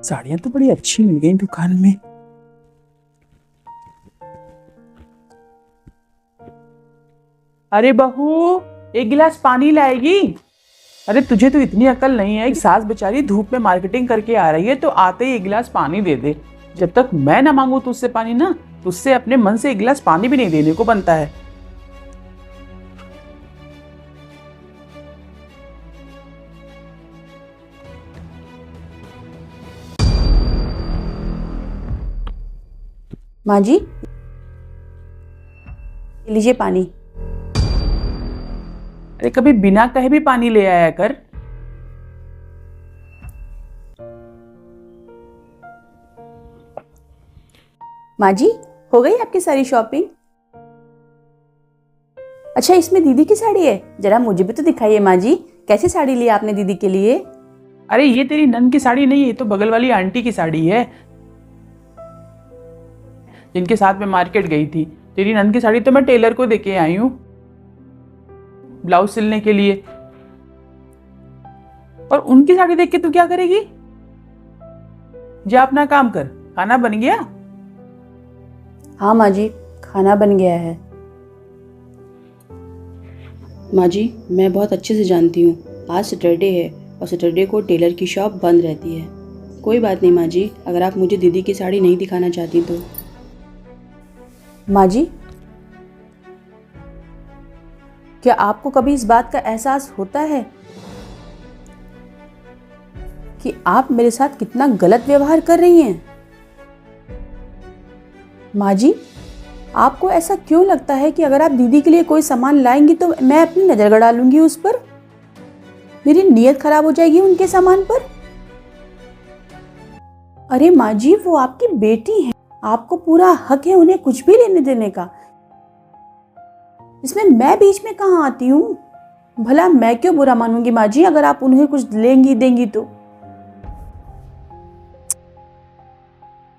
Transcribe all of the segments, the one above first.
साड़ियां तो बड़ी अच्छी मिल गई दुकान में। अरे बहू, एक गिलास पानी लाएगी? अरे तुझे तो इतनी अकल नहीं है कि सास बेचारी धूप में मार्केटिंग करके आ रही है तो आते ही एक गिलास पानी दे दे। जब तक मैं ना मांगू तुझसे पानी ना, तुझसे अपने मन से एक गिलास पानी भी नहीं देने को बनता है। माँ जी, लीजिए पानी। अरे कभी बिना कहे भी पानी ले आया कर। माँ जी, हो गई आपकी सारी शॉपिंग? अच्छा, इसमें दीदी की साड़ी है, जरा मुझे भी तो दिखाइए माँ जी, कैसी साड़ी ली आपने दीदी के लिए? अरे ये तेरी नंद की साड़ी नहीं है, ये तो बगल वाली आंटी की साड़ी है जिनके साथ मैं मार्केट गई थी। तेरी नंद की साड़ी तो मैं टेलर को देके आई हूँ ब्लाउज सिलने के लिए। और उनकी साड़ी देख के तू क्या करेगी? जा अपना काम कर। खाना बन गया? हाँ माँ जी, खाना बन गया है। माँ जी, मैं बहुत अच्छे से जानती हूँ आज सैटरडे है और सैटरडे को टेलर की शॉप बंद रहती है। कोई बात नहीं माँ जी, अगर आप मुझे दीदी की साड़ी नहीं दिखाना चाहती तो। माँ जी, क्या आपको कभी इस बात का एहसास होता है कि आप मेरे साथ कितना गलत व्यवहार कर रही हैं? माँ जी, आपको ऐसा क्यों लगता है कि अगर आप दीदी के लिए कोई सामान लाएंगी तो मैं अपनी नजर गड़ा लूंगी उस पर, मेरी नीयत खराब हो जाएगी उनके सामान पर? अरे माँ जी, वो आपकी बेटी है, आपको पूरा हक है उन्हें कुछ भी लेने देने का। इसमें मैं बीच में कहाँ आती हूँ? भला मैं क्यों बुरा मानूंगी माँ जी अगर आप उन्हें कुछ लेंगी देंगी तो?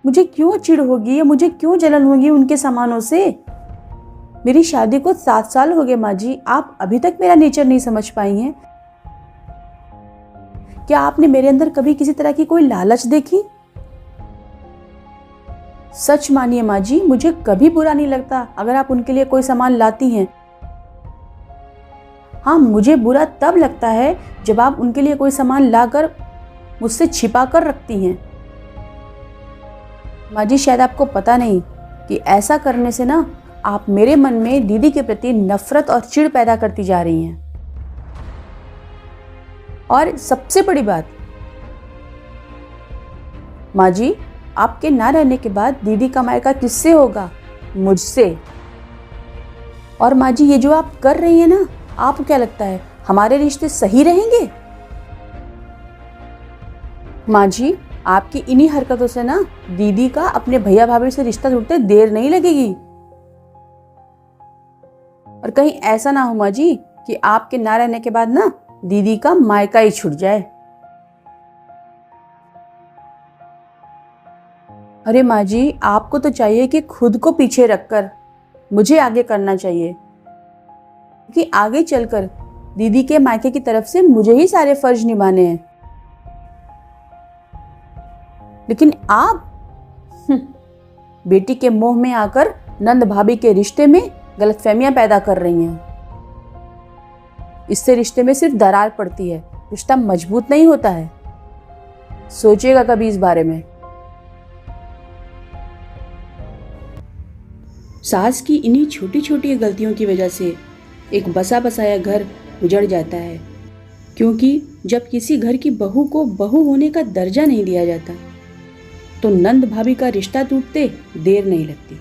मुझे क्यों चिढ़ होगी या मुझे क्यों जलन होगी उनके सामानों से? मेरी शादी को 7 साल हो गए माँ जी, आप अभी तक मेरा नेचर नहीं समझ पाई हैं। क्या आपने मेरे अंदर कभी किसी तरह की कोई लालच देखी? सच मानिए माँ जी, मुझे कभी बुरा नहीं लगता अगर आप उनके लिए कोई सामान लाती हैं। हाँ, मुझे बुरा तब लगता है जब आप उनके लिए कोई सामान लाकर मुझसे छिपा कर रखती हैं। माँ जी, शायद आपको पता नहीं कि ऐसा करने से ना आप मेरे मन में दीदी के प्रति नफरत और चिढ़ पैदा करती जा रही हैं। और सबसे बड़ी बात, माँ जी, आपके ना रहने के बाद दीदी का मायका किससे होगा? मुझसे। और माँ जी, ये जो आप कर रही हैं ना, आपको क्या लगता है हमारे रिश्ते सही रहेंगे? माँ जी, आपकी इन्हीं हरकतों से ना दीदी का अपने भैया भाभी से रिश्ता टूटते देर नहीं लगेगी। और कहीं ऐसा ना हो माँ जी कि आपके ना रहने के बाद ना दीदी का मायका ही छूट जाए। अरे माँ जी, आपको तो चाहिए कि खुद को पीछे रखकर मुझे आगे करना चाहिए, कि आगे चलकर दीदी के मायके की तरफ से मुझे ही सारे फर्ज निभाने हैं। लेकिन आप बेटी के मोह में आकर नंद भाभी के रिश्ते में गलतफहमियां पैदा कर रही हैं। इससे रिश्ते में सिर्फ दरार पड़ती है, रिश्ता मजबूत नहीं होता है। सोचिएगा कभी इस बारे में। सास की इन्हीं छोटी छोटी गलतियों की वजह से एक बसा बसाया घर उजड़ जाता है, क्योंकि जब किसी घर की बहू को बहू होने का दर्जा नहीं दिया जाता तो नंद भाभी का रिश्ता टूटते देर नहीं लगती।